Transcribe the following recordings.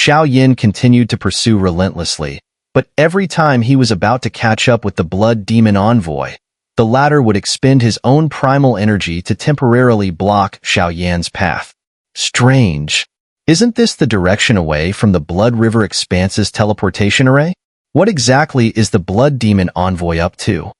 Xiao Yin continued to pursue relentlessly, but every time he was about to catch up with the Blood Demon Envoy, the latter would expend his own primal energy to temporarily block Xiao Yan's path. Strange. Isn't this the direction away from the Blood River Expanse's teleportation array? What exactly is the Blood Demon Envoy up to?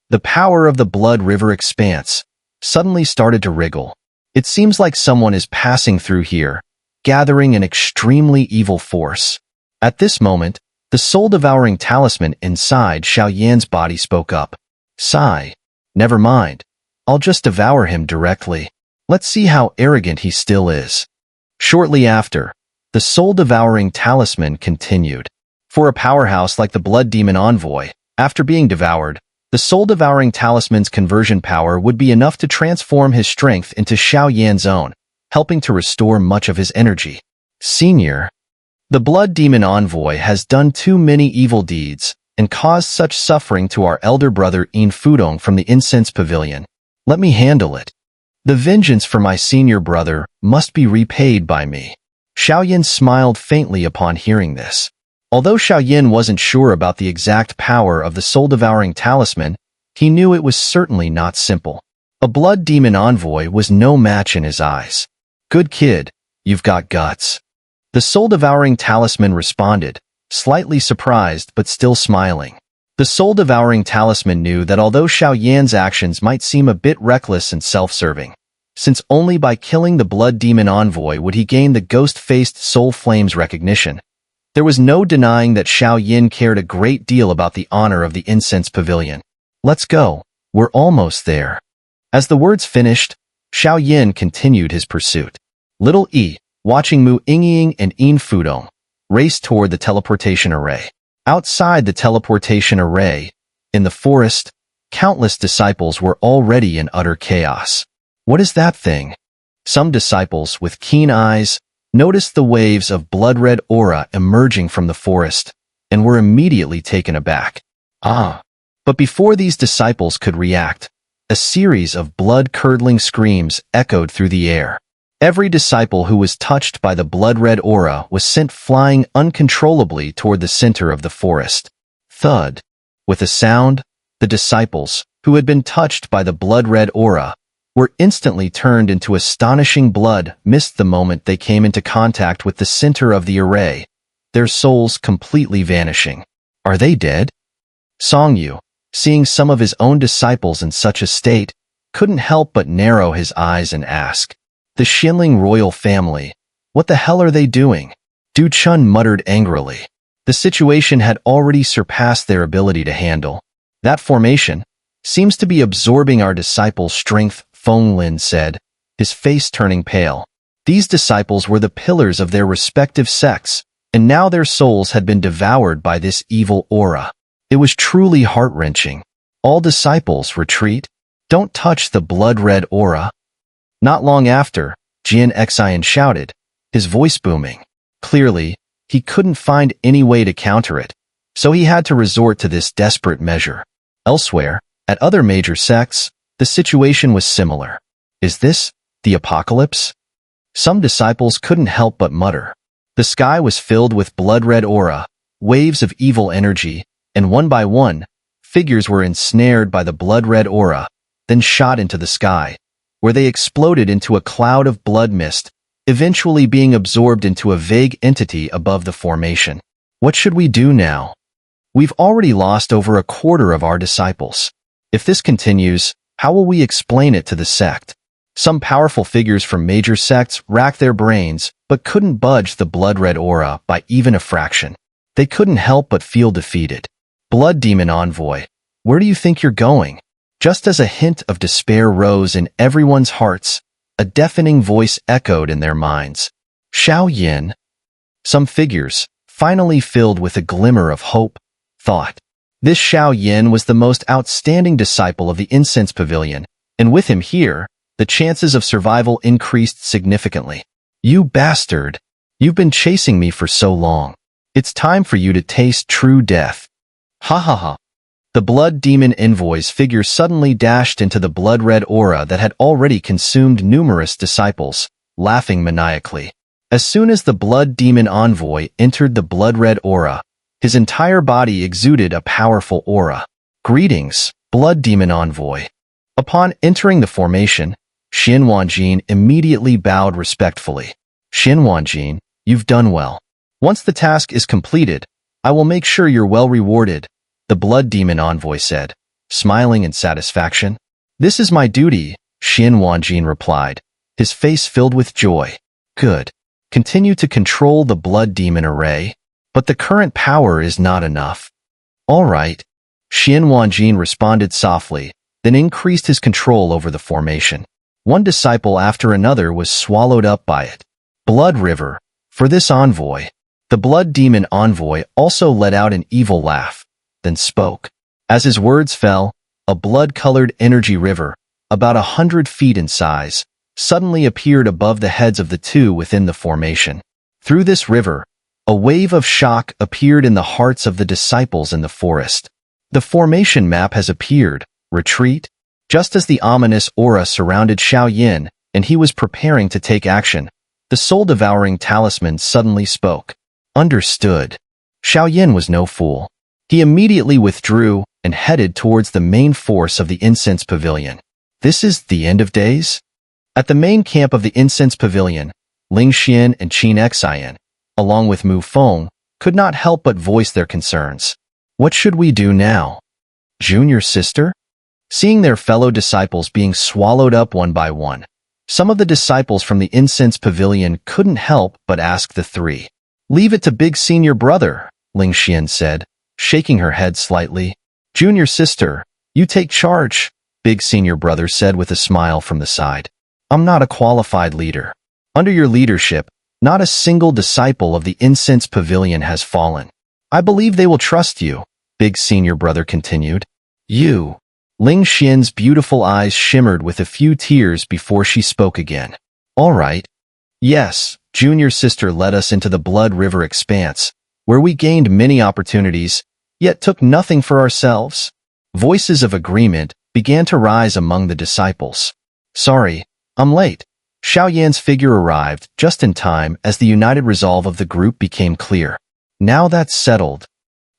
The power of the Blood River Expanse suddenly started to wriggle. It seems like someone is passing through here, gathering an extremely evil force. At this moment, the soul-devouring talisman inside Xiao Yan's body spoke up. Sigh. Never mind. I'll just devour him directly. Let's see how arrogant he still is. Shortly after, the soul-devouring talisman continued. For a powerhouse like the Blood Demon Envoy, after being devoured, the soul-devouring talisman's conversion power would be enough to transform his strength into Xiao Yan's own, helping to restore much of his energy. Senior, the Blood Demon Envoy has done too many evil deeds and caused such suffering to our elder brother E229 from the Incense Pavilion. Let me handle it. The vengeance for my senior brother must be repaid by me. Xiao Yin smiled faintly upon hearing this. Although Xiao Yin wasn't sure about the exact power of the soul-devouring talisman, he knew it was certainly not simple. A Blood Demon Envoy was no match in his eyes. Good kid, you've got guts. The soul-devouring talisman responded, slightly surprised but still smiling. The soul-devouring talisman knew that although Xiao Yan's actions might seem a bit reckless and self-serving, since only by killing the Blood Demon Envoy would he gain the ghost-faced Soul Flame's recognition, there was no denying that Xiao Yin cared a great deal about the honor of the Incense Pavilion. Let's go. We're almost there. As the words finished, Xiao Yin continued his pursuit. Little E, watching Mu Yingying and E229, raced toward the teleportation array. Outside the teleportation array, in the forest, countless disciples were already in utter chaos. What is that thing? Some disciples, with keen eyes, noticed the waves of blood-red aura emerging from the forest, and were immediately taken aback. But before these disciples could react, a series of blood-curdling screams echoed through the air. Every disciple who was touched by the blood-red aura was sent flying uncontrollably toward the center of the forest. Thud. With a sound, the disciples, who had been touched by the blood-red aura, were instantly turned into astonishing blood mist the moment they came into contact with the center of the array, their souls completely vanishing. Are they dead? Songyu, seeing some of his own disciples in such a state, couldn't help but narrow his eyes and ask, "The Xuanling royal family, what the hell are they doing?" Du Chun muttered angrily. The situation had already surpassed their ability to handle. That formation seems to be absorbing our disciples' strength, Feng Lin said, his face turning pale. These disciples were the pillars of their respective sects, and now their souls had been devoured by this evil aura. It was truly heart-wrenching. All disciples, retreat. Don't touch the blood-red aura. Not long after, Jian Xian shouted, his voice booming. Clearly, he couldn't find any way to counter it, so he had to resort to this desperate measure. Elsewhere, at other major sects, the situation was similar. Is this the apocalypse? Some disciples couldn't help but mutter. The sky was filled with blood-red aura, waves of evil energy, and one by one, figures were ensnared by the blood-red aura, then shot into the sky, where they exploded into a cloud of blood mist, eventually being absorbed into a vague entity above the formation. What should we do now? We've already lost over a quarter of our disciples. If this continues, how will we explain it to the sect? Some powerful figures from major sects racked their brains, but couldn't budge the blood-red aura by even a fraction. They couldn't help but feel defeated. Blood Demon Envoy, where do you think you're going? Just as a hint of despair rose in everyone's hearts, a deafening voice echoed in their minds. Xiao Yin. Some figures, finally filled with a glimmer of hope, thought. This Xiao Yin was the most outstanding disciple of the Incense Pavilion, and with him here, the chances of survival increased significantly. You bastard! You've been chasing me for so long. It's time for you to taste true death. Ha ha ha. The Blood Demon Envoy's figure suddenly dashed into the blood-red aura that had already consumed numerous disciples, laughing maniacally. As soon as the Blood Demon Envoy entered the blood-red aura, his entire body exuded a powerful aura. Greetings, Blood Demon Envoy. Upon entering the formation, Xuanling immediately bowed respectfully. Xuanling, you've done well. Once the task is completed, I will make sure you're well rewarded, the Blood Demon Envoy said, smiling in satisfaction. This is my duty, Xuanling replied, his face filled with joy. Good. Continue to control the Blood Demon array, but the current power is not enough. All right. Xuanling responded softly, then increased his control over the formation. One disciple after another was swallowed up by it. Blood River. For this envoy. The Blood Demon Envoy also let out an evil laugh, then spoke. As his words fell, a blood-colored energy river, about 100 feet in size, suddenly appeared above the heads of the two within the formation. Through this river, a wave of shock appeared in the hearts of the disciples in the forest. The formation map has appeared. Retreat. Just as the ominous aura surrounded Xiao, and he was preparing to take action, the soul-devouring talisman suddenly spoke. Understood. Xiao was no fool. He immediately withdrew and headed towards the main force of the incense pavilion. This is the end of days? At the main camp of the incense pavilion, Ling Xian and Qin Xian, along with Mu Feng, could not help but voice their concerns. What should we do now? Junior sister? Seeing their fellow disciples being swallowed up one by one, some of the disciples from the incense pavilion couldn't help but ask the three. Leave it to big senior brother, Ling Xian said, shaking her head slightly. Junior sister, you take charge, big senior brother said with a smile from the side. I'm not a qualified leader. Under your leadership, not a single disciple of the incense pavilion has fallen. I believe they will trust you, big senior brother continued. You. Ling Xian's beautiful eyes shimmered with a few tears before she spoke again. All right. Yes, junior sister led us into the Blood River Expanse, where we gained many opportunities, yet took nothing for ourselves. Voices of agreement began to rise among the disciples. Sorry, I'm late. Xiao figure arrived just in time as the united resolve of the group became clear. Now that's settled.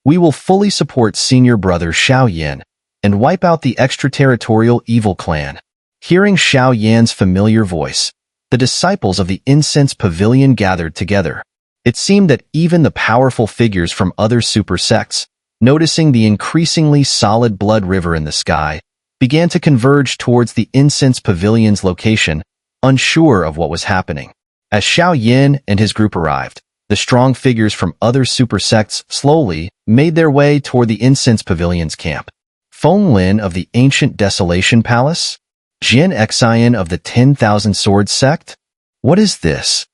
We will fully support senior brother Xiao and wipe out the extraterritorial evil clan. Hearing Xiao familiar voice, the disciples of the incense pavilion gathered together. It seemed that even the powerful figures from other super sects, noticing the increasingly solid blood river in the sky, began to converge towards the incense pavilion's location, unsure of what was happening. As Xiao and his group arrived, the strong figures from other super sects slowly made their way toward the incense pavilion's camp. Feng Lin of the Ancient Desolation Palace? Jin Xian of the 10,000 Sword Sect? What is this?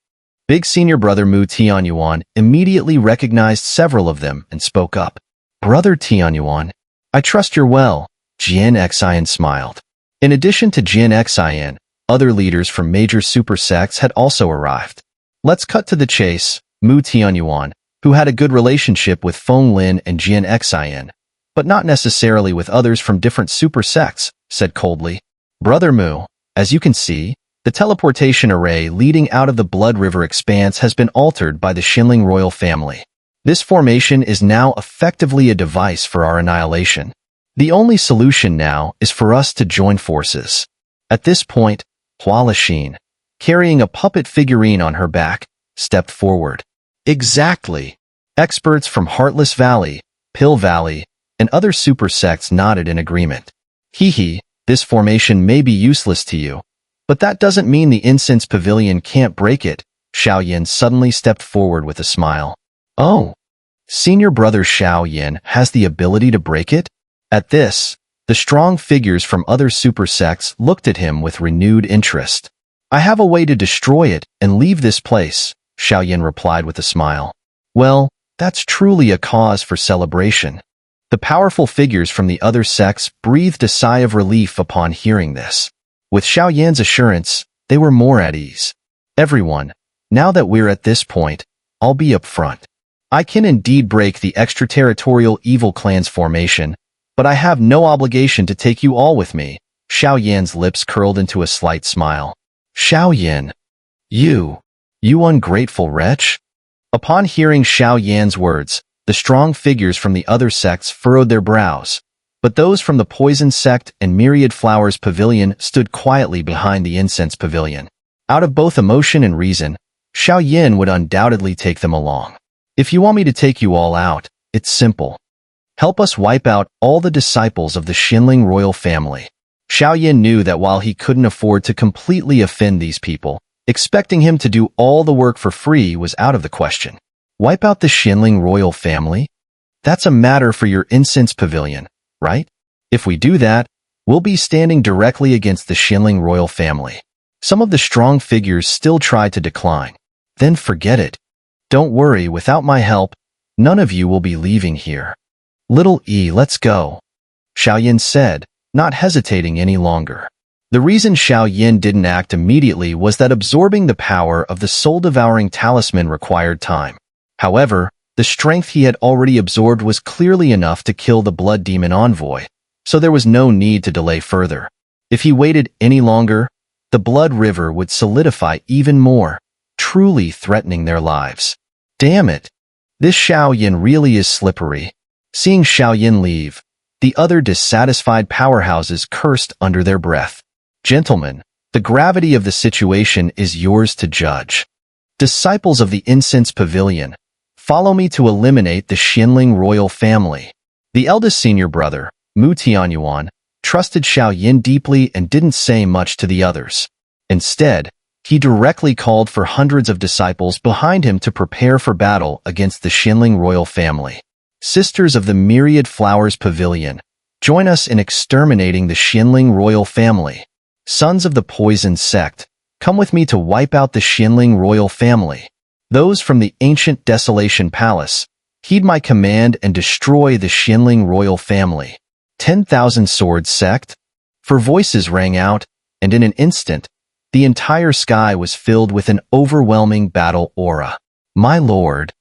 Big senior brother Mu Tianyuan immediately recognized several of them and spoke up. Brother Tianyuan, I trust you're well, Jin Xian smiled. In addition to Jin Xian, other leaders from major super sects had also arrived. Let's cut to the chase, Mu Tianyuan, who had a good relationship with Feng Lin and Jin Xian, but not necessarily with others from different super sects, said coldly. Brother Mu, as you can see, the teleportation array leading out of the Blood River Expanse has been altered by the Xuanling royal family. This formation is now effectively a device for our annihilation. The only solution now is for us to join forces. At this point, Hua Lixin, carrying a puppet figurine on her back, stepped forward. Exactly. Experts from Heartless Valley, Pill Valley, and other super sects nodded in agreement. Hee, this formation may be useless to you, but that doesn't mean the incense pavilion can't break it. Xiao suddenly stepped forward with a smile. Oh, senior brother Xiao has the ability to break it? At this, the strong figures from other super sects looked at him with renewed interest. I have a way to destroy it and leave this place, Xiao replied with a smile. Well, that's truly a cause for celebration. The powerful figures from the other sects breathed a sigh of relief upon hearing this. With Xiao assurance, they were more at ease. Everyone, now that we're at this point, I'll be up front. I can indeed break the extraterritorial evil clan's formation, but I have no obligation to take you all with me. Xiao lips curled into a slight smile. Xiao you. You ungrateful wretch? Upon hearing Xiao Yan's words, the strong figures from the other sects furrowed their brows, but those from the Poison Sect and Myriad Flowers Pavilion stood quietly behind the Incense Pavilion. Out of both emotion and reason, Xiao Yan would undoubtedly take them along. If you want me to take you all out, it's simple. Help us wipe out all the disciples of the Xuanling royal family. Xiao Yan knew that while he couldn't afford to completely offend these people, expecting him to do all the work for free was out of the question. Wipe out the Xuanling royal family? That's a matter for your Incense Pavilion, right? If we do that, we'll be standing directly against the Xuanling royal family. Some of the strong figures still tried to decline. Then forget it. Don't worry, without my help, none of you will be leaving here. Little E, let's go, Xiao Yan said, not hesitating any longer. The reason Xiao Yan didn't act immediately was that absorbing the power of the soul-devouring talisman required time. However, the strength he had already absorbed was clearly enough to kill the blood demon envoy, so there was no need to delay further. If he waited any longer, the blood river would solidify even more, truly threatening their lives. Damn it! This Xiao Yan really is slippery. Seeing Xiao Yan leave, the other dissatisfied powerhouses cursed under their breath. Gentlemen, the gravity of the situation is yours to judge. Disciples of the Incense Pavilion, follow me to eliminate the Xuanling royal family. The eldest senior brother, Mu Tianyuan, trusted Xiao Yan deeply and didn't say much to the others. Instead, he directly called for hundreds of disciples behind him to prepare for battle against the Xuanling royal family. Sisters of the Myriad Flowers Pavilion, join us in exterminating the Xuanling royal family. Sons of the Poison Sect, come with me to wipe out the Xuanling royal family. Those from the ancient Desolation Palace, heed my command and destroy the Xuanling royal family. 10,000 Swords Sect? For voices rang out, and in an instant, the entire sky was filled with an overwhelming battle aura. My lord,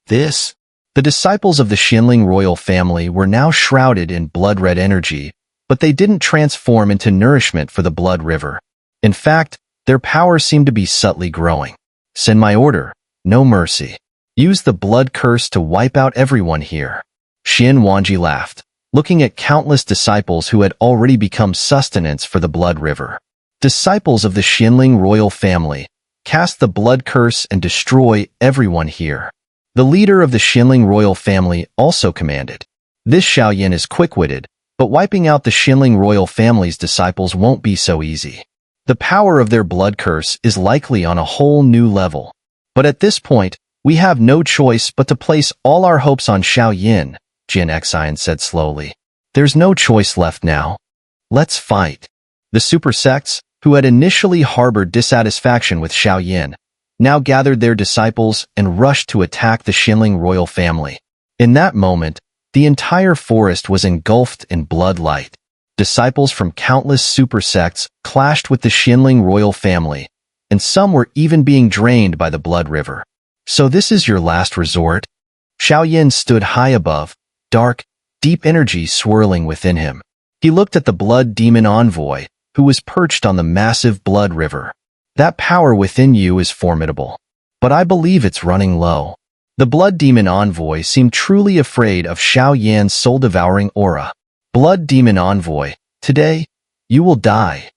this... The disciples of the Xuanling royal family were now shrouded in blood-red energy, but they didn't transform into nourishment for the blood river. In fact, their power seemed to be subtly growing. Send my order, no mercy. Use the blood curse to wipe out everyone here. Xin Wanji laughed, looking at countless disciples who had already become sustenance for the blood river. Disciples of the Xuanling royal family, cast the blood curse and destroy everyone here. The leader of the Xuanling royal family also commanded. This Xiao Yan is quick-witted, but wiping out the Xuanling royal family's disciples won't be so easy. The power of their blood curse is likely on a whole new level. But at this point, we have no choice but to place all our hopes on Xiao Yan, Jin Xian said slowly. There's no choice left now. Let's fight. The super sects, who had initially harbored dissatisfaction with Xiao Yan, now gathered their disciples and rushed to attack the Xuanling royal family. In that moment, the entire forest was engulfed in blood light. Disciples from countless super sects clashed with the Xuanling royal family, and some were even being drained by the blood river. So this is your last resort? Xiao Yan stood high above, dark, deep energy swirling within him. He looked at the blood demon envoy, who was perched on the massive blood river. That power within you is formidable, but I believe it's running low. The blood demon envoy seemed truly afraid of Xiao Yan's soul-devouring aura. Blood demon envoy, today, you will die,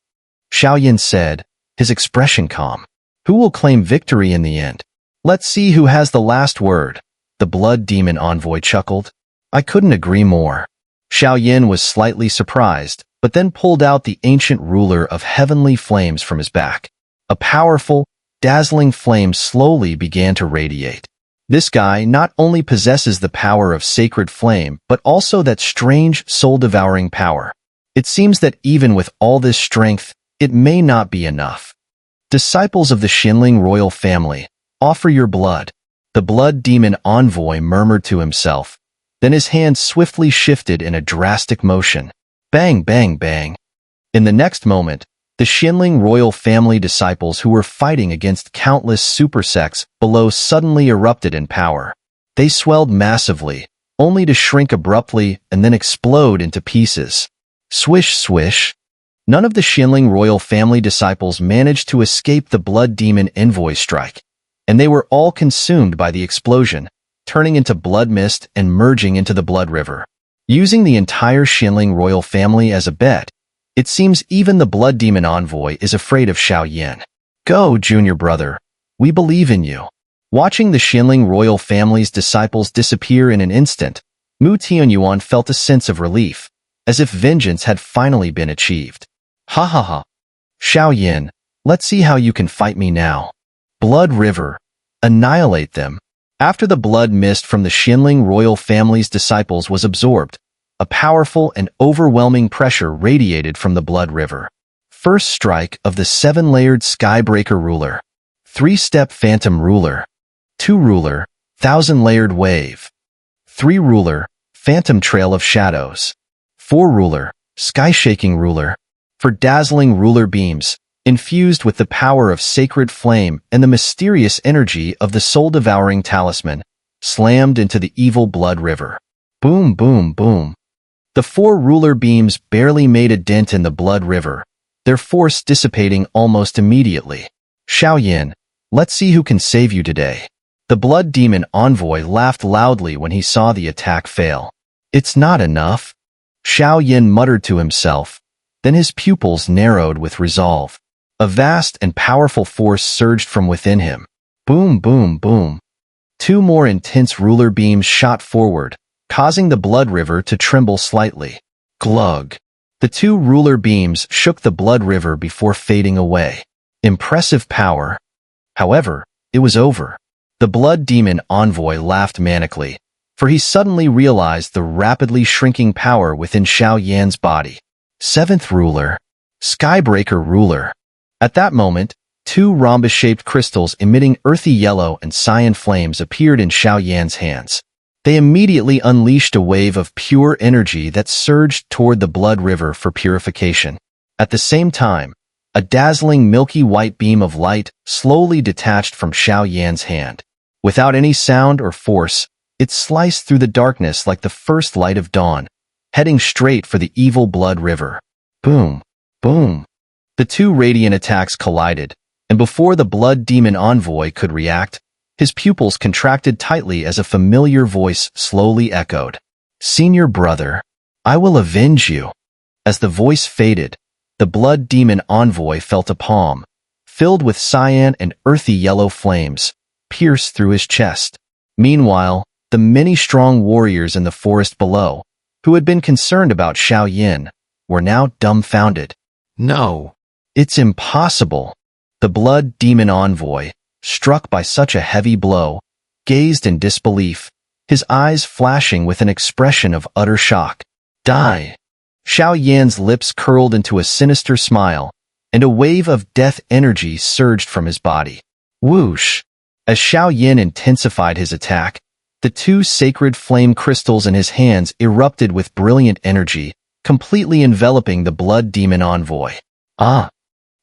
Xiao Yan said, his expression calm. Who will claim victory in the end? Let's see who has the last word, the blood demon envoy chuckled. I couldn't agree more. Xiao Yan was slightly surprised, but then pulled out the ancient ruler of heavenly flames from his back. A powerful, dazzling flame slowly began to radiate. This guy not only possesses the power of sacred flame, but also that strange, soul-devouring power. It seems that even with all this strength, it may not be enough. Disciples of the Xuanling royal family, offer your blood. The blood demon envoy murmured to himself. Then his hand swiftly shifted in a drastic motion. Bang, bang, bang. In the next moment, the Xuanling royal family disciples who were fighting against countless super sects below suddenly erupted in power. They swelled massively, only to shrink abruptly and then explode into pieces. Swish, swish. None of the Xuanling royal family disciples managed to escape the blood demon envoy strike. and they were all consumed by the explosion, turning into blood mist and merging into the blood river. Using the entire Xuanling royal family as a bet, it seems even the blood demon envoy is afraid of Xiao. Go, junior brother. We believe in you. Watching the Xuanling royal family's disciples disappear in an instant, E229 felt a sense of relief, as if vengeance had finally been achieved. Ha ha ha. Xiao, let's see how you can fight me now. Blood river. Annihilate them. After the blood mist from the Xuanling royal family's disciples was absorbed, a powerful and overwhelming pressure radiated from the blood river. First strike of the 7-layered Skybreaker ruler. 3-step phantom ruler. 2 ruler, 1000-layered wave. 3 ruler, phantom trail of shadows. 4 ruler, sky-shaking ruler. For dazzling ruler beams, infused with the power of sacred flame and the mysterious energy of the soul-devouring talisman, slammed into the evil blood river. Boom, boom, boom. The 4 ruler beams barely made a dent in the blood river, their force dissipating almost immediately. Xiao, let's see who can save you today. The blood demon envoy laughed loudly when he saw the attack fail. It's not enough. Xiao muttered to himself, then his pupils narrowed with resolve. A vast and powerful force surged from within him. Boom, boom, boom. 2 more intense ruler beams shot forward, causing the blood river to tremble slightly. Glug. The 2 ruler beams shook the blood river before fading away. Impressive power. However, it was over. The blood demon envoy laughed manically, for he suddenly realized the rapidly shrinking power within Xiao's body. 7th ruler. Skybreaker ruler. At that moment, 2 rhombus-shaped crystals emitting earthy yellow and cyan flames appeared in Xiao's hands. They immediately unleashed a wave of pure energy that surged toward the blood river for purification. At the same time, a dazzling milky white beam of light slowly detached from Xiao's hand. Without any sound or force, it sliced through the darkness like the first light of dawn, heading straight for the evil blood river. Boom, boom. The 2 radiant attacks collided, and before the blood demon envoy could react, his pupils contracted tightly as a familiar voice slowly echoed. Senior brother, I will avenge you. As the voice faded, the blood demon envoy felt a palm, filled with cyan and earthy yellow flames, pierce through his chest. Meanwhile, the many strong warriors in the forest below, who had been concerned about Xiao, were now dumbfounded. No, it's impossible. The blood demon envoy, struck by such a heavy blow, gazed in disbelief, his eyes flashing with an expression of utter shock. Die! Xiao's lips curled into a sinister smile, and a wave of death energy surged from his body. Whoosh! As Xiao intensified his attack, the 2 sacred flame crystals in his hands erupted with brilliant energy, completely enveloping the blood demon envoy. Ah!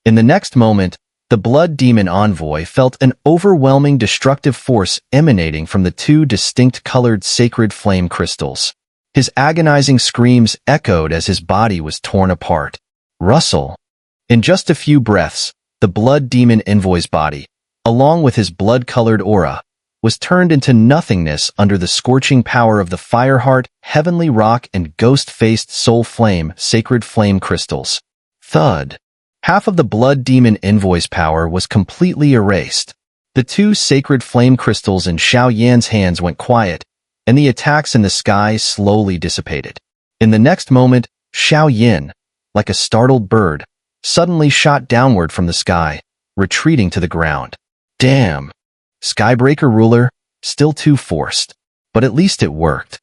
In the next moment, the blood demon envoy felt an overwhelming destructive force emanating from the 2 distinct colored sacred flame crystals. His agonizing screams echoed as his body was torn apart. Rustle. In just a few breaths, the blood demon envoy's body, along with his blood-colored aura, was turned into nothingness under the scorching power of the Fireheart, Heavenly Rock, and Ghost-Faced Soul Flame sacred flame crystals. Thud. Half of the blood demon envoy's power was completely erased. The 2 sacred flame crystals in Xiao's hands went quiet, and the attacks in the sky slowly dissipated. In the next moment, Xiao, like a startled bird, suddenly shot downward from the sky, retreating to the ground. Damn! Skybreaker ruler, still too forced. But at least it worked.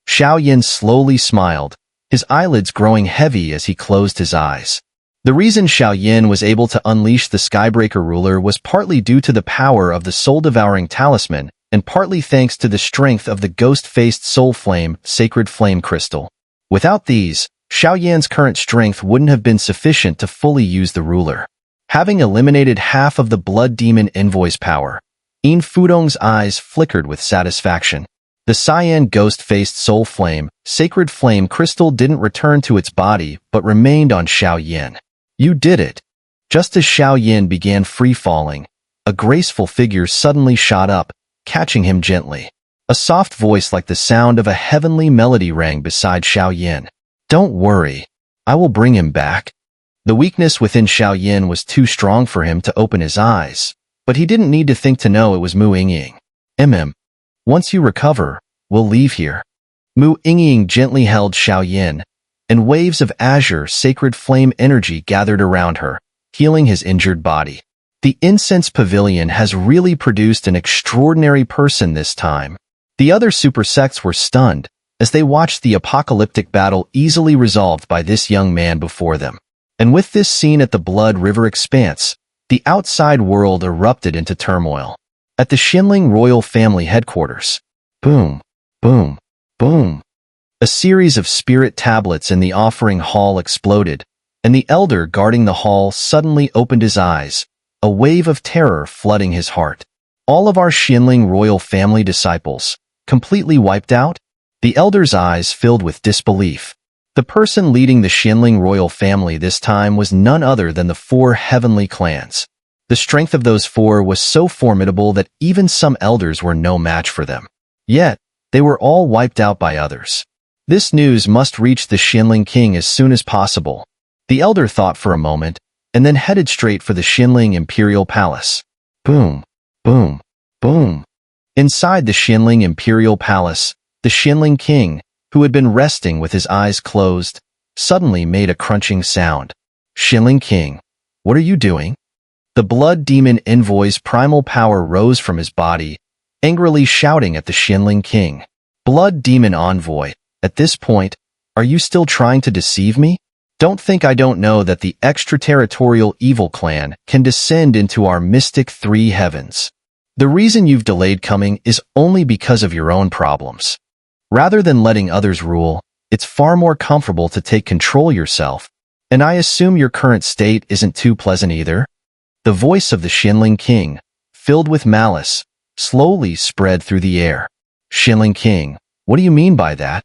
Xiao slowly smiled, his eyelids growing heavy as he closed his eyes. The reason Xiao was able to unleash the Skybreaker ruler was partly due to the power of the soul-devouring talisman, and partly thanks to the strength of the ghost-faced soul flame sacred flame crystal. Without these, Xiao's current strength wouldn't have been sufficient to fully use the ruler. Having eliminated half of the blood demon envoy's power, Fudong's eyes flickered with satisfaction. The cyan ghost-faced soul flame sacred flame crystal didn't return to its body but remained on Xiao. You did it. Just as Xiao began free-falling, a graceful figure suddenly shot up, catching him gently. A soft voice like the sound of a heavenly melody rang beside Xiao. "Don't worry, I will bring him back." The weakness within Xiao was too strong for him to open his eyes, but he didn't need to think to know it was Mu Yingying. Once you recover, we'll leave here." Mu Yingying gently held Xiao, and waves of azure sacred flame energy gathered around her, healing his injured body. The incense pavilion has really produced an extraordinary person this time. The other super sects were stunned as they watched the apocalyptic battle easily resolved by this young man before them. And with this scene at the Blood River Expanse, the outside world erupted into turmoil. At the Xuanling royal family headquarters, boom, boom, boom. A series of spirit tablets in the offering hall exploded, and the elder guarding the hall suddenly opened his eyes, a wave of terror flooding his heart. All of our Xuanling royal family disciples, completely wiped out? The elder's eyes filled with disbelief. The person leading the Xuanling royal family this time was none other than the 4 heavenly clans. The strength of those 4 was so formidable that even some elders were no match for them. Yet, they were all wiped out by others. This news must reach the Xuanling King as soon as possible. The elder thought for a moment, and then headed straight for the Xuanling Imperial Palace. Boom, boom, boom. Inside the Xuanling Imperial Palace, the Xuanling King, who had been resting with his eyes closed, suddenly made a crunching sound. "Xuanling King, what are you doing?" The blood demon Envoy's primal power rose from his body, angrily shouting at the Xuanling King. "Blood demon Envoy, at this point, are you still trying to deceive me? Don't think I don't know that the extraterritorial evil clan can descend into our mystic 3 heavens. The reason you've delayed coming is only because of your own problems. Rather than letting others rule, it's far more comfortable to take control yourself, and I assume your current state isn't too pleasant either." The voice of the Xuanling King, filled with malice, slowly spread through the air. "Xuanling King, what do you mean by that?"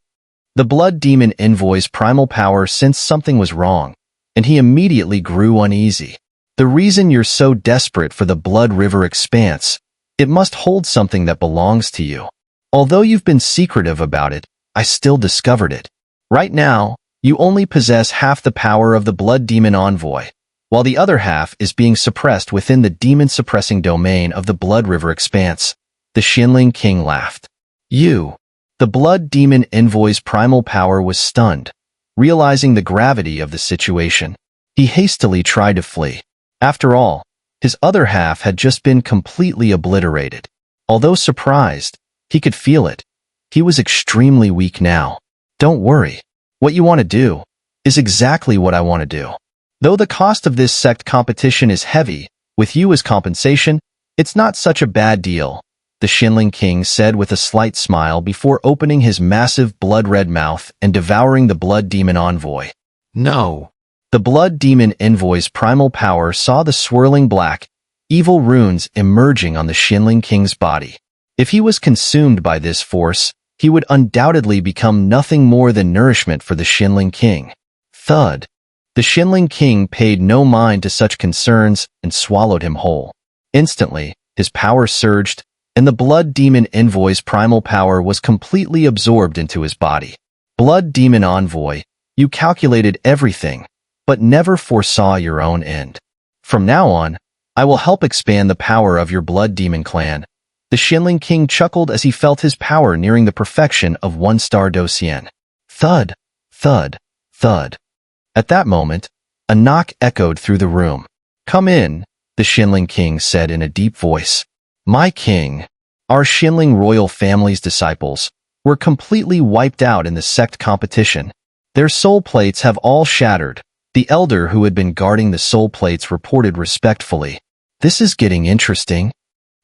The blood demon Envoy's primal power sensed something was wrong, and he immediately grew uneasy. "The reason you're so desperate for the Blood River Expanse, it must hold something that belongs to you. Although you've been secretive about it, I still discovered it. Right now, you only possess half the power of the blood demon Envoy, while the other half is being suppressed within the demon-suppressing domain of the Blood River Expanse." The Xuanling King laughed. "You." The blood demon Envoy's primal power was stunned. Realizing the gravity of the situation, he hastily tried to flee. After all, his other half had just been completely obliterated. Although surprised, he could feel it. He was extremely weak now. "Don't worry. What you want to do is exactly what I want to do. Though the cost of this sect competition is heavy, with you as compensation, it's not such a bad deal," the Xuanling King said with a slight smile before opening his massive blood-red mouth and devouring the blood demon Envoy. "No." The blood demon Envoy's primal power saw the swirling black, evil runes emerging on the Xuanling King's body. If he was consumed by this force, he would undoubtedly become nothing more than nourishment for the Xuanling King. Thud. The Xuanling King paid no mind to such concerns and swallowed him whole. Instantly, his power surged, and the blood demon Envoy's primal power was completely absorbed into his body. "Blood demon Envoy, you calculated everything, but never foresaw your own end. From now on, I will help expand the power of your blood demon clan." The Xuanling King chuckled as he felt his power nearing the perfection of 1-star Docian. Thud, thud, thud. At that moment, a knock echoed through the room. "Come in," the Xuanling King said in a deep voice. "My king, our Xuanling royal family's disciples, were completely wiped out in the sect competition. Their soul plates have all shattered," the elder who had been guarding the soul plates reported respectfully. "This is getting interesting.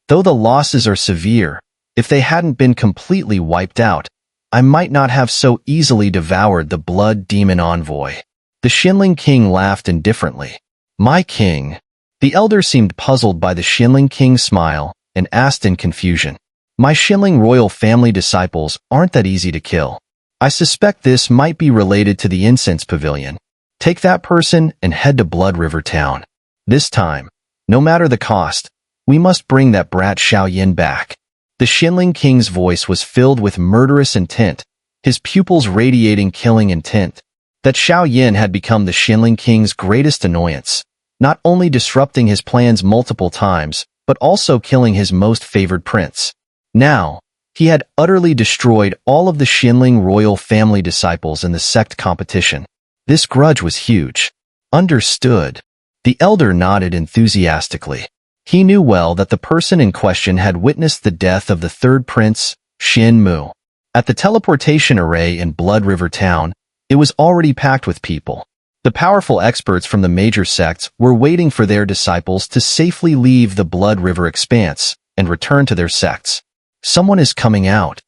Though the losses are severe, if they hadn't been completely wiped out, I might not have so easily devoured the blood demon Envoy." The Xuanling King laughed indifferently. "My king." The elder seemed puzzled by the Xuanling King's smile and asked in confusion. "My Xuanling royal family disciples aren't that easy to kill. I suspect this might be related to the incense pavilion. Take that person and head to Blood River Town. This time, no matter the cost, We must bring that brat Xiao back. The Xuanling King's voice was filled with murderous intent, his pupils radiating killing intent. That Xiao had become the Xuanling King's greatest annoyance, not only disrupting his plans multiple times, but also killing his most favored prince. Now, he had utterly destroyed all of the Xuanling royal family disciples in the sect competition. This grudge was huge. Understood. The elder nodded enthusiastically. He knew well that the person in question had witnessed the death of the third prince, Xin Mu. At the teleportation array in Blood River Town, it was already packed with people. The powerful experts from the major sects were waiting for their disciples to safely leave the Blood River expanse and return to their sects. Someone is coming out.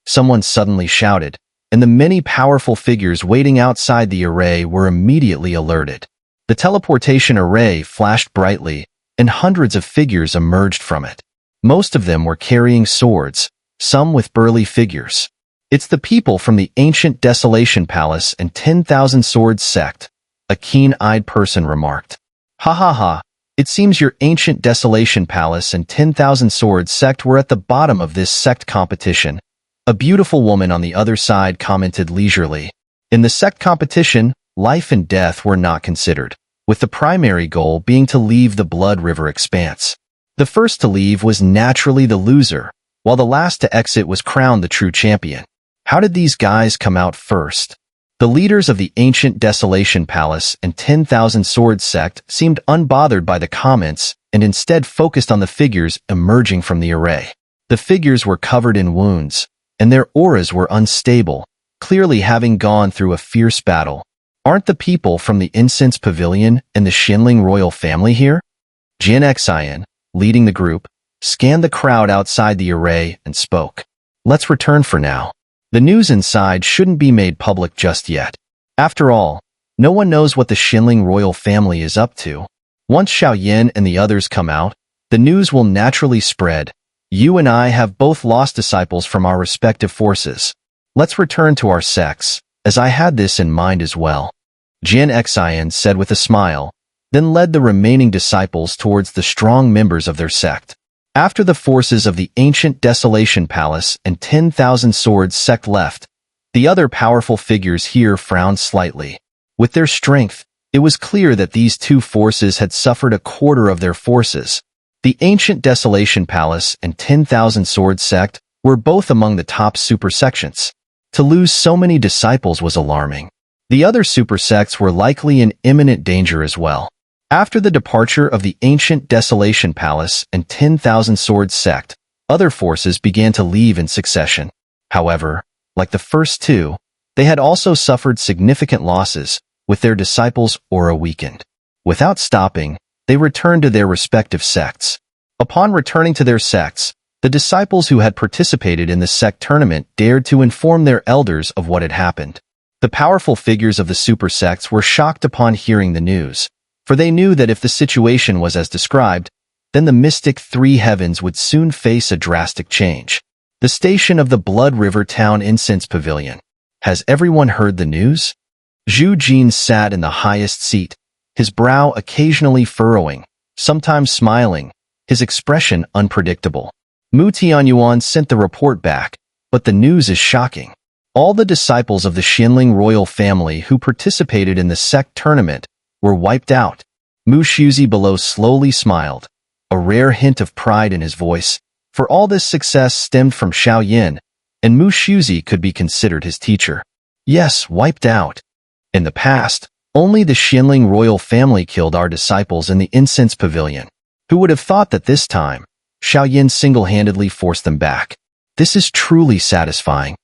Someone suddenly shouted, and the many powerful figures waiting outside the array were immediately alerted. The teleportation array flashed brightly, and hundreds of figures emerged from it. Most of them were carrying swords, some with burly figures. It's the people from the ancient Desolation Palace and 10,000 Swords Sect, a keen-eyed person remarked. Ha ha ha, it seems your ancient Desolation Palace and 10,000 Swords Sect were at the bottom of this sect competition. A beautiful woman on the other side commented leisurely. In the sect competition, life and death were not considered, with the primary goal being to leave the Blood River expanse. The first to leave was naturally the loser, while the last to exit was crowned the true champion. How did these guys come out first? The leaders of the ancient Desolation Palace and 10,000 Swords Sect seemed unbothered by the comments and instead focused on the figures emerging from the array. The figures were covered in wounds, and their auras were unstable, clearly having gone through a fierce battle. Aren't the people from the Incense Pavilion and the Xuanling royal family here? Xiao, leading the group, scanned the crowd outside the array and spoke. Let's return for now. The news inside shouldn't be made public just yet. After all, no one knows what the Xuanling royal family is up to. Once Xiao and the others come out, the news will naturally spread. You and I have both lost disciples from our respective forces. Let's return to our sects, as I had this in mind as well. Xiao said with a smile, then led the remaining disciples towards the strong members of their sect. After the forces of the ancient Desolation Palace and 10,000 Swords Sect left, the other powerful figures here frowned slightly. With their strength, it was clear that these two forces had suffered a quarter of their forces. The ancient Desolation Palace and 10,000 Swords Sect were both among the top super sections. To lose so many disciples was alarming. The other super sects were likely in imminent danger as well. After the departure of the ancient Desolation Palace and 10,000 Swords Sect, other forces began to leave in succession. However, like the first two, they had also suffered significant losses, with their disciples' aura weakened. Without stopping, they returned to their respective sects. Upon returning to their sects, the disciples who had participated in the sect tournament dared to inform their elders of what had happened. The powerful figures of the super sects were shocked upon hearing the news, for they knew that if the situation was as described, then the mystic three heavens would soon face a drastic change. The station of the Blood River Town Incense Pavilion. Has everyone heard the news? Zhu Jin sat in the highest seat, his brow occasionally furrowing, sometimes smiling, his expression unpredictable. Mu Tianyuan sent the report back, but the news is shocking. All the disciples of the Xuanling royal family who participated in the sect tournament were wiped out. Mu Shuzi below slowly smiled, a rare hint of pride in his voice, for all this success stemmed from Xiao, and Mu Shuzi could be considered his teacher. Yes, wiped out. In the past, only the Xuanling royal family killed our disciples in the Incense Pavilion. Who would have thought that this time, Xiao single-handedly forced them back? This is truly satisfying.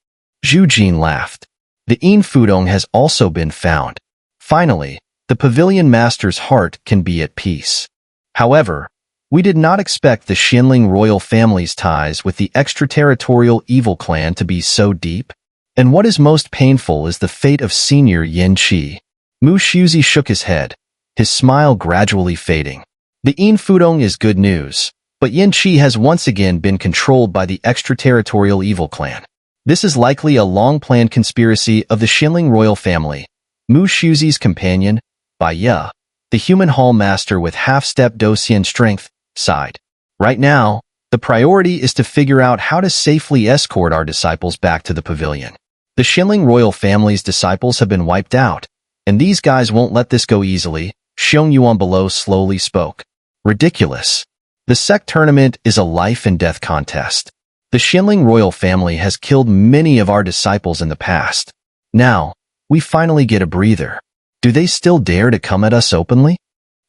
Zhu Jin laughed. The Fudong has also been found. Finally, the pavilion master's heart can be at peace. However, we did not expect the Xuanling royal family's ties with the extraterritorial evil clan to be so deep. And what is most painful is the fate of senior Yin Qi. Mu Shuzi shook his head, his smile gradually fading. The Fudong is good news, but Yin Qi has once again been controlled by the extraterritorial evil clan. This is likely a long-planned conspiracy of the Xuanling royal family. Mu Shuzi's companion, Bai Ye, the human hall master with half-step Docian strength, sighed. Right now, the priority is to figure out how to safely escort our disciples back to the pavilion. The Xuanling royal family's disciples have been wiped out, and these guys won't let this go easily, Xiong Yuan below slowly spoke. Ridiculous. The Sect tournament is a life and death contest. The Xuanling royal family has killed many of our disciples in the past. Now, we finally get a breather. Do they still dare to come at us openly?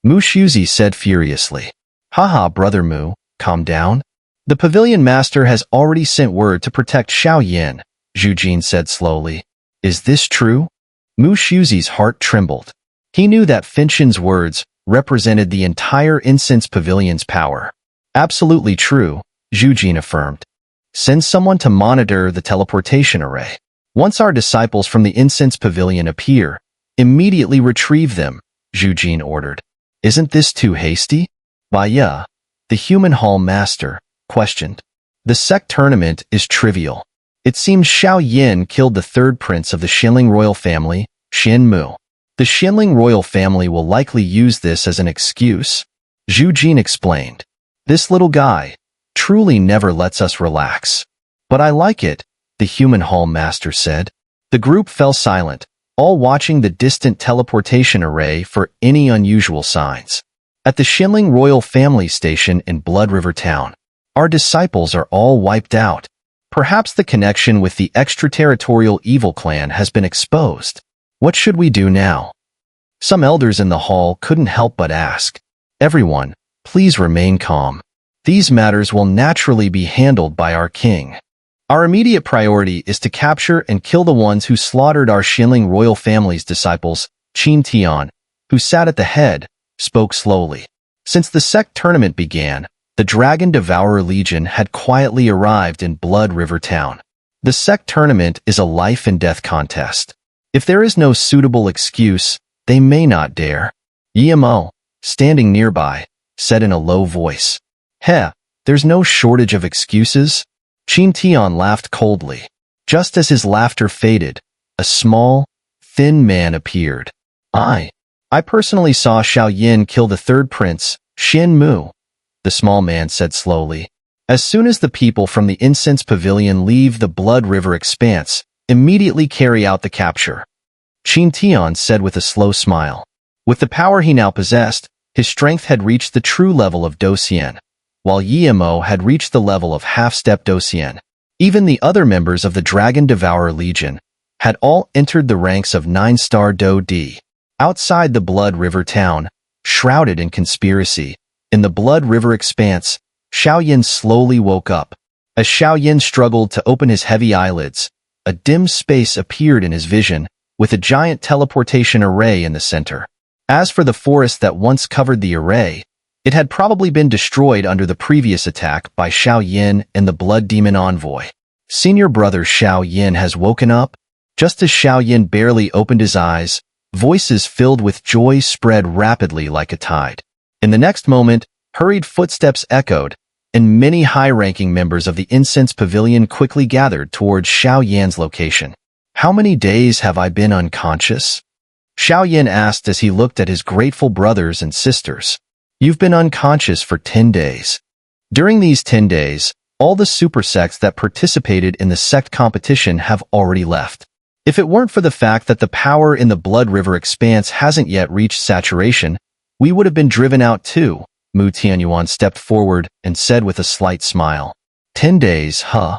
Mu Shuzi said furiously. Haha, brother Mu, calm down. The pavilion master has already sent word to protect Xiao Yin, Zhu Jin said slowly. Is this true? Mu Shuzi's heart trembled. He knew that Finshin's words represented the entire Incense Pavilion's power. Absolutely true, Zhu Jin affirmed. Send someone to monitor the teleportation array. Once our disciples from the Incense Pavilion appear, immediately retrieve them, Zhu Jin ordered. Isn't this too hasty? Baya, the human hall master, questioned. The Sect tournament is trivial. It seems Xiao Yin killed the third prince of the Xuanling royal family, Xin Mu. The Xuanling royal family will likely use this as an excuse, Zhu Jin explained. This little guy truly never lets us relax. But I like it, the human hall master said. The group fell silent, all watching the distant teleportation array for any unusual signs. At the Xuanling royal family station in Blood River Town, our disciples are all wiped out. Perhaps the connection with the extraterritorial evil clan has been exposed. What should we do now? Some elders in the hall couldn't help but ask. Everyone, please remain calm. These matters will naturally be handled by our king. Our immediate priority is to capture and kill the ones who slaughtered our Xuanling royal family's disciples, Qin Tian, who sat at the head, spoke slowly. Since the Sect tournament began, the Dragon Devourer Legion had quietly arrived in Blood River Town. The Sect tournament is a life and death contest. If there is no suitable excuse, they may not dare. Yimo, standing nearby, said in a low voice. Heh, there's no shortage of excuses. Qin Tian laughed coldly. Just as his laughter faded, a small, thin man appeared. I personally saw Xiao Yin kill the third prince, Xin Mu, the small man said slowly. As soon as the people from the Incense Pavilion leave the Blood River Expanse, immediately carry out the capture. Qin Tian said with a slow smile. With the power he now possessed, his strength had reached the true level of Docian, while Yimo had reached the level of half-step Docian. Even the other members of the Dragon Devourer Legion had all entered the ranks of 9-star Do D. Outside the Blood River Town, shrouded in conspiracy, in the Blood River Expanse, Xiao Yin slowly woke up. As Xiao Yin struggled to open his heavy eyelids, a dim space appeared in his vision, with a giant teleportation array in the center. As for the forest that once covered the array, it had probably been destroyed under the previous attack by Xiao Yin and the Blood Demon Envoy. Senior brother Xiao Yin has woken up. Just as Xiao Yin barely opened his eyes, voices filled with joy spread rapidly like a tide. In the next moment, hurried footsteps echoed, and many high-ranking members of the Incense Pavilion quickly gathered towards Xiao Yan's location. How many days have I been unconscious? Xiao Yin asked as he looked at his grateful brothers and sisters. You've been unconscious for 10 days. During these 10 days, all the super sects that participated in the sect competition have already left. If it weren't for the fact that the power in the Blood River Expanse hasn't yet reached saturation, we would have been driven out too, Mu Tianyuan stepped forward and said with a slight smile. 10 days, huh?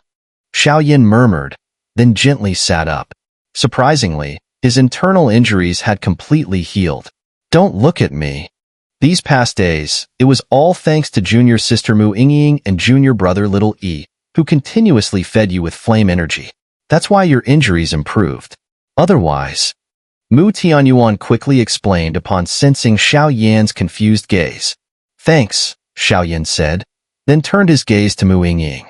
Xiao Yin murmured, then gently sat up. Surprisingly, his internal injuries had completely healed. Don't look at me. These past days, it was all thanks to junior sister Mu Yingying and junior brother Little E, who continuously fed you with flame energy. That's why your injuries improved. Otherwise, Mu Tianyuan quickly explained upon sensing Xiao Yan's confused gaze. Thanks, Xiao Yan said, then turned his gaze to Mu Yingying.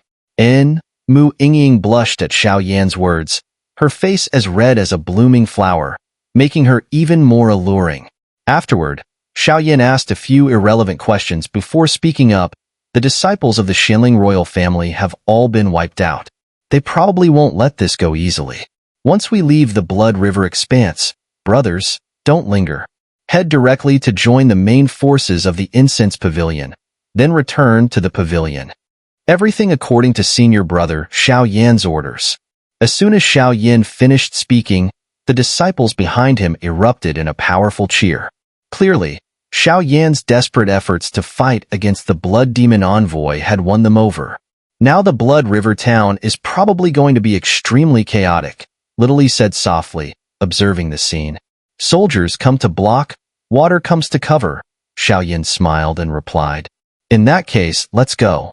Mu Yingying blushed at Xiao Yan's words, her face as red as a blooming flower, making her even more alluring. Afterward, Xiao Yan asked a few irrelevant questions before speaking up. The disciples of the Xuanling royal family have all been wiped out. They probably won't let this go easily. Once we leave the Blood River Expanse, brothers, don't linger. Head directly to join the main forces of the Incense Pavilion. then returned to the pavilion. Everything according to senior brother Xiao Yan's orders. As soon as Xiao Yan finished speaking, the disciples behind him erupted in a powerful cheer. Clearly, Xiao Yan's desperate efforts to fight against the Blood Demon Envoy had won them over. Now the Blood River town is probably going to be extremely chaotic, Little Lee said softly, observing the scene. Soldiers come to block, water comes to cover, Xiao Yan smiled and replied. In that case, let's go.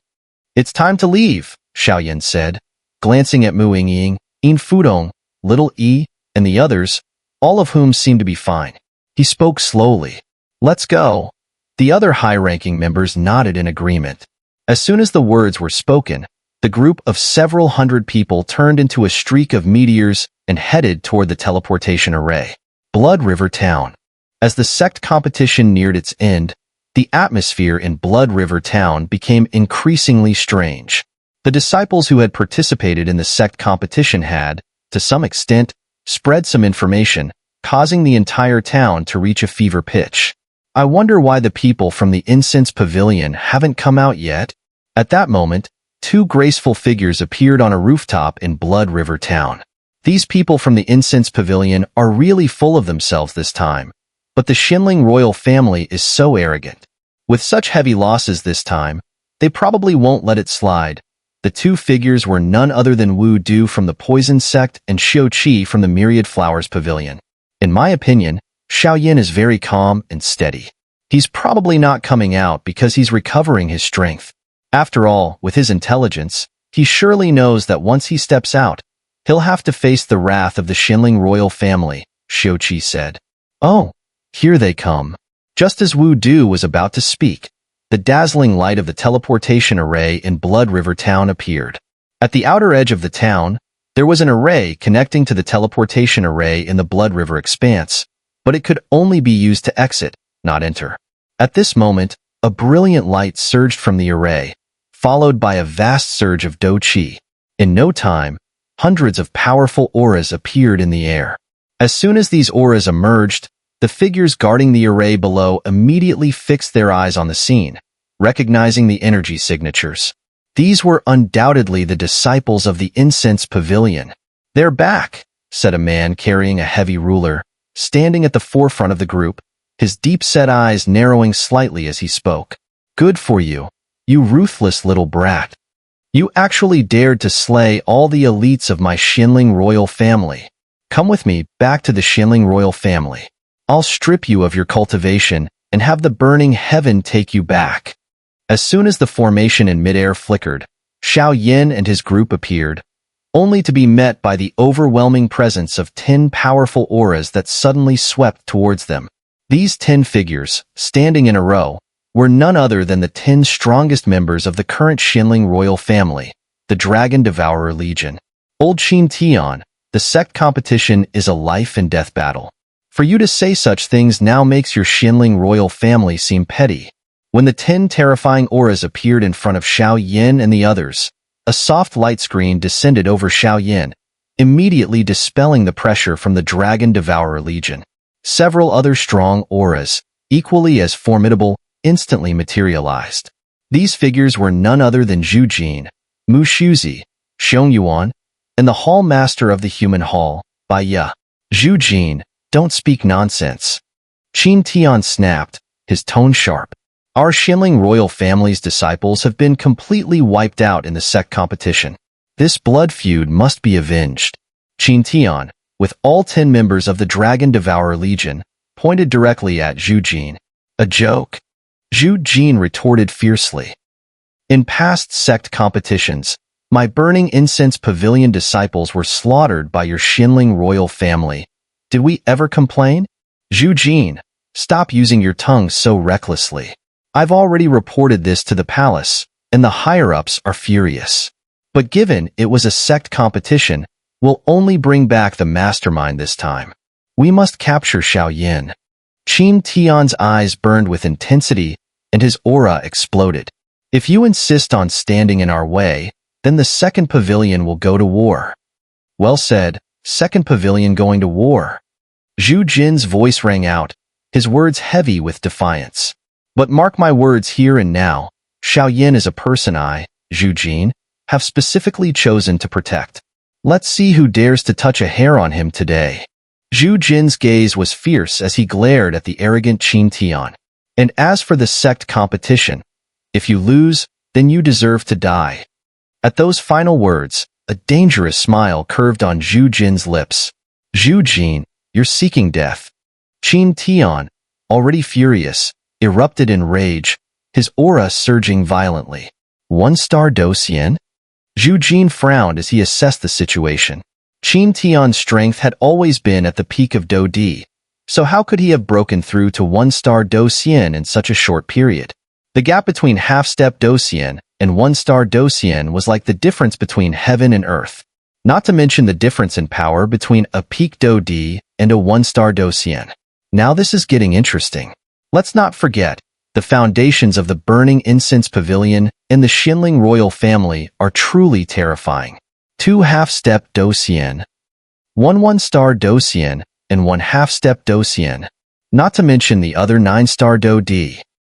It's time to leave, Xiao Yan said, glancing at Mu Yingying, Yin Fudong, Little E, and the others, all of whom seemed to be fine. He spoke slowly. Let's go. The other high-ranking members nodded in agreement. As soon as the words were spoken, the group of several hundred people turned into a streak of meteors and headed toward the teleportation array. Blood River Town. As the Sect competition neared its end, the atmosphere in Blood River Town became increasingly strange. The disciples who had participated in the Sect competition had, to some extent, spread some information, causing the entire town to reach a fever pitch. I wonder why the people from the Incense Pavilion haven't come out yet. At that moment, two graceful figures appeared on a rooftop in Blood River Town. These people from the Incense Pavilion are really full of themselves this time, but the Xuanling royal family is so arrogant. With such heavy losses this time, they probably won't let it slide. The two figures were none other than Wu Du from the Poison Sect and Xiao Qi from the Myriad Flowers Pavilion. In my opinion, Xiao Yan is very calm and steady. He's probably not coming out because he's recovering his strength. After all, with his intelligence, he surely knows that once he steps out, he'll have to face the wrath of the Xuanling royal family, Xiao Qi said. Oh, here they come. Just as Wu Du was about to speak, the dazzling light of the teleportation array in Blood River Town appeared. At the outer edge of the town, there was an array connecting to the teleportation array in the Blood River expanse, but it could only be used to exit, not enter. At this moment, a brilliant light surged from the array, followed by a vast surge of Do Qi. In no time, hundreds of powerful auras appeared in the air. As soon as these auras emerged, the figures guarding the array below immediately fixed their eyes on the scene, recognizing the energy signatures. These were undoubtedly the disciples of the Incense Pavilion. They're back, said a man carrying a heavy ruler, standing at the forefront of the group, his deep-set eyes narrowing slightly as he spoke. Good for you, you ruthless little brat. You actually dared to slay all the elites of my Xuanling royal family. Come with me back to the Xuanling royal family. I'll strip you of your cultivation and have the burning heaven take you back. As soon as the formation in midair flickered, Xiao Yan and his group appeared, only to be met by the overwhelming presence of 10 powerful auras that suddenly swept towards them. These 10 figures, standing in a row, were none other than the 10 strongest members of the current Xuanling royal family, the Dragon Devourer Legion. Old Qin Tian, the Sect competition is a life and death battle. For you to say such things now makes your Xuanling royal family seem petty. When the 10 terrifying auras appeared in front of Xiao Yan and the others, a soft light screen descended over Xiao Yan, immediately dispelling the pressure from the Dragon Devourer Legion. Several other strong auras, equally as formidable, instantly materialized. These figures were none other than Zhu Jin, Mu Shuzi, Xiong Yuan, and the Hall Master of the Human Hall, Bai Ye. Zhu Jin, don't speak nonsense. Qin Tian snapped, his tone sharp. Our Xuanling royal family's disciples have been completely wiped out in the Sect competition. This blood feud must be avenged. Qin Tian, with all 10 members of the Dragon Devourer Legion, pointed directly at Zhu Jin. A joke? Zhu Jin retorted fiercely. In past Sect competitions, my Burning Incense Pavilion disciples were slaughtered by your Xuanling royal family. Did we ever complain? Zhu Jin, stop using your tongue so recklessly. I've already reported this to the palace, and the higher-ups are furious. But given it was a Sect competition, we'll only bring back the mastermind this time. We must capture Xiao Yan. Qin Tian's eyes burned with intensity, and his aura exploded. If you insist on standing in our way, then the second pavilion will go to war. Well said, second pavilion going to war. Zhu Jin's voice rang out, his words heavy with defiance. But mark my words here and now, Xiao is a person I, Zhu Jin, have specifically chosen to protect. Let's see who dares to touch a hair on him today. Zhu Jin's gaze was fierce as he glared at the arrogant Qin Tian. And as for the sect competition, if you lose, then you deserve to die. At those final words, a dangerous smile curved on Zhu Jin's lips. Zhu Jin, you're seeking death. Qin Tian, already furious, erupted in rage, his aura surging violently. 1-star Docian? Zhu Jin frowned as he assessed the situation. Qin Tian's strength had always been at the peak of Do Di, so how could he have broken through to 1-star Docian in such a short period? The gap between half-step Docian and 1-star Docian was like the difference between heaven and earth. Not to mention the difference in power between a peak Do Di and a 1-star Docian. Now this is getting interesting. Let's not forget, the foundations of the Burning Incense Pavilion and the Xuanling royal family are truly terrifying. 2 half-step Docian, 1 1-star Docian, and 1 half-step Docian, not to mention the other 9-star Do Di.